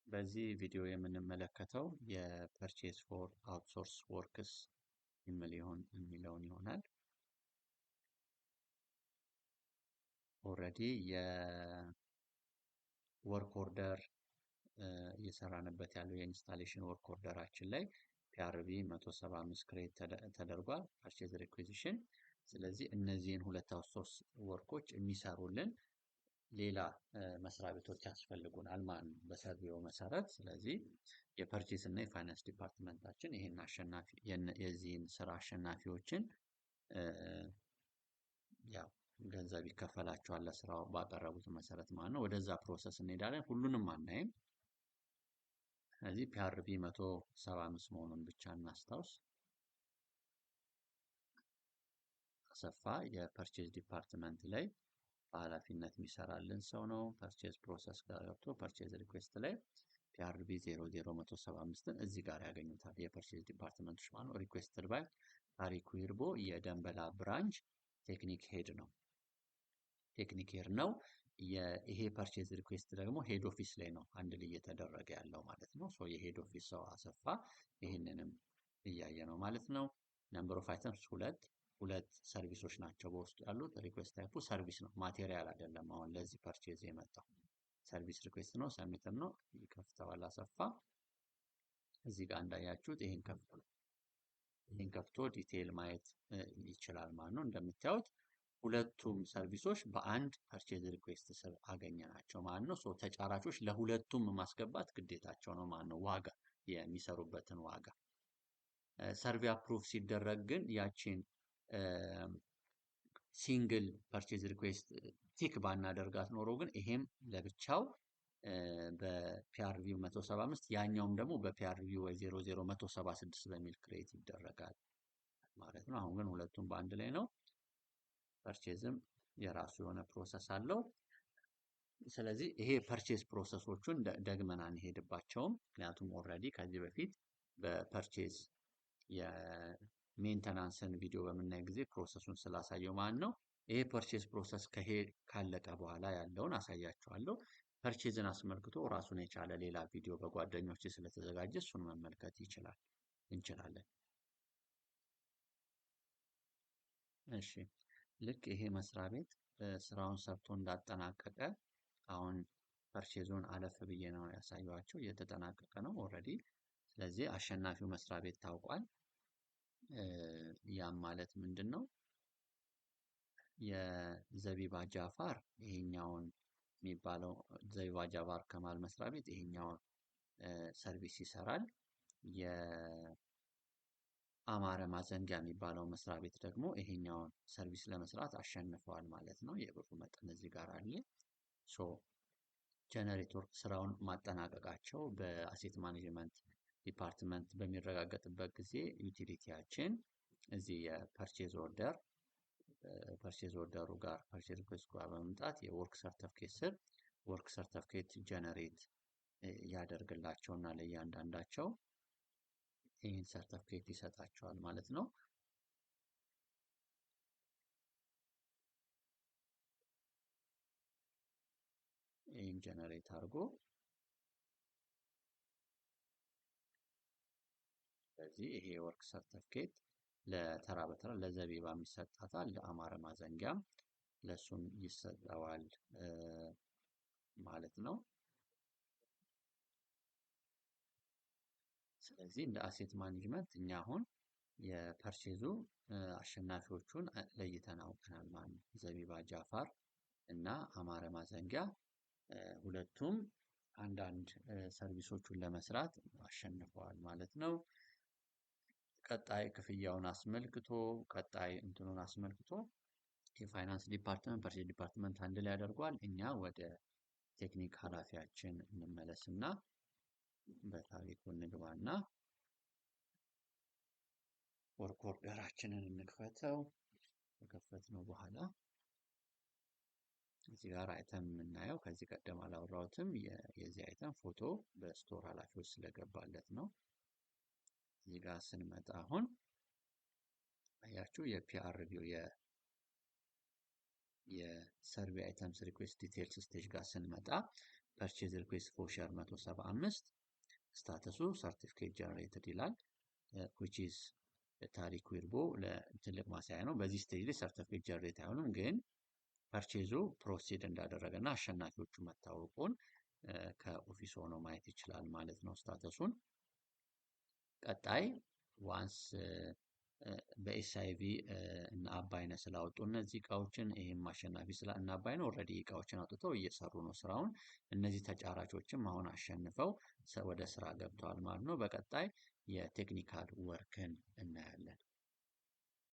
በዚህ ቪዲዮ የምንመለከተው የፐርቼዝ ፎር አውትሶርስ ወርክስ የሚለውን ይሆናል። ኦልሬዲ የወርክ ኦርደር እየሰራንበት ያለው የኢንስታሌሽን ወርክ ኦርደራችን ላይ ፒአርቪ 175 ክሬት ተደርጓል ፐርቼዝ ሪኩዊዚሽን። ስለዚህ እነዚህን ሁለት አውትሶርስ ወርኮች የሚሰሩልን ሌላ መስሪያ ቤቶች ያስፈልጉናል ማለት ነው በሰርቬው መሰረት። ስለዚህ የፐርቼዝ እና የፋይናንስ ዲፓርትመንታችን ይሄን የዚህን ስራ አሸናፊዎችን ያው ገንዘብ ይከፈላቸዋል ለስራው ባቀረቡት መሰረት ማለት ነው። ወደዛ ፕሮሰስ እንሄዳለን። ሁሉንም አናይም። ስለዚህ ፒአርቪ 175 መሆኑን ብቻ እናስታውስ። አሰፋ የፐርቼዝ ዲፓርትመንት ላይ በኃላፊነት የሚሰራልን ሰው ነው። ፐርቼዝ ፕሮሰስ ጋር ገብቶ ፐርቼዝ ሪኩዌስት ላይ ፒአርቪ 00175ን እዚህ ጋር ያገኙታል። የፐርቼዝ ዲፓርትመንቶች ማለት ነው። ሪኩዌስትድ ባይ ታሪኩ ይርቦ የደንበላ ብራንች ቴክኒክ ሄድ ነው። ቴክኒክ ሄድ ነው። ይሄ ፐርቼዝ ሪኩዌስት ደግሞ ሄድ ኦፊስ ላይ ነው አንድ ላይ እየተደረገ ያለው ማለት ነው። ሶ የሄድ ኦፊስ ሰው አሰፋ ይህንንም እያየ ነው ማለት ነው። ነምበር ኦፍ አይተምስ ሁለት ሰርቪሶች ናቸው በውስጡ ያሉት። ሪኩዌስት ታይፑ ሰርቪስ ነው፣ ማቴሪያል አይደለም። አሁን ለዚህ ፐርቼዝ የመጣው ሰርቪስ ሪኩዌስት ነው። ሰሚትም ነው። ይከፍተዋል አሰፋ። እዚህ ጋር እንዳያችሁት ይሄን ከፍቶ ዲቴይል ማየት ይችላል ማለት ነው። እንደምታዩት ሁለቱም ሰርቪሶች በአንድ ፐርቼዝ ሪኩዌስት ስር አገኘናቸው ማለት ነው። ሶ ተጫራቾች ለሁለቱም ማስገባት ግዴታቸው ነው ማለት ነው። ዋጋ የሚሰሩበትን ዋጋ ሰርቬ አፕሩቭ ሲደረግ ግን ያቺን ሲንግል ፐርቼዝ ሪኩዌስት ቲክ ባናደርጋት ኖሮ ግን ይሄም ለብቻው በፒአርቪው 175 ያኛውም ደግሞ በፒአርቪው 00176 በሚል ክሬት ይደረጋል ማለት ነው። አሁን ግን ሁለቱም በአንድ ላይ ነው። ፐርቼዝም የራሱ የሆነ ፕሮሰስ አለው። ስለዚህ ይሄ ፐርቼዝ ፕሮሰሶቹን ደግመን አንሄድባቸውም። ምክንያቱም ኦልሬዲ ከዚህ በፊት በፐርቼዝ የሜንተናንስን ቪዲዮ በምናይ ጊዜ ፕሮሰሱን ስላሳየው ማለት ነው። ይሄ ፐርቼዝ ፕሮሰስ ካለቀ በኋላ ያለውን አሳያችኋለሁ። ፐርቼዝን አስመልክቶ ራሱን የቻለ ሌላ ቪዲዮ በጓደኞች ስለተዘጋጀ እሱን መመልከት እንችላለን። እሺ፣ ልክ ይሄ መስሪያ ቤት ስራውን ሰርቶ እንዳጠናቀቀ አሁን ፐርቼዙን አለፍ ብዬ ነው ያሳየኋቸው። እየተጠናቀቀ ነው ኦልሬዲ። ስለዚህ አሸናፊው መስሪያ ቤት ታውቋል። ያም ማለት ምንድን ነው? የዘቢባ ጃፋር ይሄኛውን የሚባለው ዘቢባ ጃፋር ከማል መስሪያ ቤት ይሄኛውን ሰርቪስ ይሰራል። የአማረ ማዘንጊያ የሚባለው መስሪያ ቤት ደግሞ ይሄኛውን ሰርቪስ ለመስራት አሸንፈዋል ማለት ነው። የብሩ መጠን እዚህ ጋር አለ። ሶ ጀነሬተር ስራውን ማጠናቀቃቸው በአሴት ማኔጅመንት ዲፓርትመንት በሚረጋገጥበት ጊዜ ዩቲሊቲያችን እዚህ የፐርቼዝ ኦርደሩ ጋር ፐርቼዝ ሪኩዌስት ጋር በመምጣት የወርክ ሰርተፍኬት ስር ወርክ ሰርተፍኬት ጀነሬት ያደርግላቸውና ለእያንዳንዳቸው ይህን ሰርተፍኬት ይሰጣቸዋል ማለት ነው። ይህን ጀነሬት አድርጎ ስለዚህ ይሄ የወርክ ሰርተፍኬት ለተራ በተራ ለዘቢባ ይሰጣታል፣ ለአማረ ማዘንጊያም ለሱም ይሰጠዋል ማለት ነው። ስለዚህ እንደ አሴት ማኔጅመንት እኛ አሁን የፐርቼዙ አሸናፊዎቹን ለይተን አውቀናል ማለት ነው። ዘቢባ ጃፋር እና አማረ ማዘንጊያ ሁለቱም አንዳንድ ሰርቪሶቹን ለመስራት አሸንፈዋል ማለት ነው። ቀጣይ ክፍያውን አስመልክቶ የፋይናንስ ዲፓርትመንት ፐርቼዝ ዲፓርትመንት አንድ ላይ ያደርጓል። እኛ ወደ ቴክኒክ ኃላፊያችን እንመለስና በታሪኩ እንግባና ወርክ ኦርደራችንን እንክፈተው። ከከፈትነው በኋላ እዚህ ጋር አይተም የምናየው ከዚህ ቀደም አላወራሁትም። የዚህ አይተም ፎቶ በስቶር ኃላፊዎች ስለገባለት ነው። እዚህ ጋር ስንመጣ አሁን አያችሁ የፒአርቪው የሰርቬይ አይተምስ ሪኩዌስት ዲቴልስ ስቴጅ ጋር ስንመጣ ፐርቼዝ ሪኩዌስት ፎር ሼር 175 ስታተሱ ሰርቲፊኬት ጀነሬትድ ይላል which is ታሪኩ ይርቦ ለትልቅ ማሳያ ነው። በዚህ ስቴጅ ላይ ሰርቲፊኬት ጀነሬት አይሆንም፣ ግን ፐርቼዙ ፕሮሲድ እንዳደረገና አሸናፊዎቹ መታወቁን ከኦፊስ ሆኖ ማየት ይችላል ማለት ነው ስታተሱን። ቀጣይ ዋንስ በኤስአይቪ እና አባይነ ስላወጡ እነዚህ እቃዎችን ይህም አሸናፊ እና አባይነ ኦልሬዲ እቃዎችን አውጥተው እየሰሩ ነው ስራውን። እነዚህ ተጫራቾችም አሁን አሸንፈው ወደ ስራ ገብተዋል ማለት ነው። በቀጣይ የቴክኒካል ወርክን እናያለን።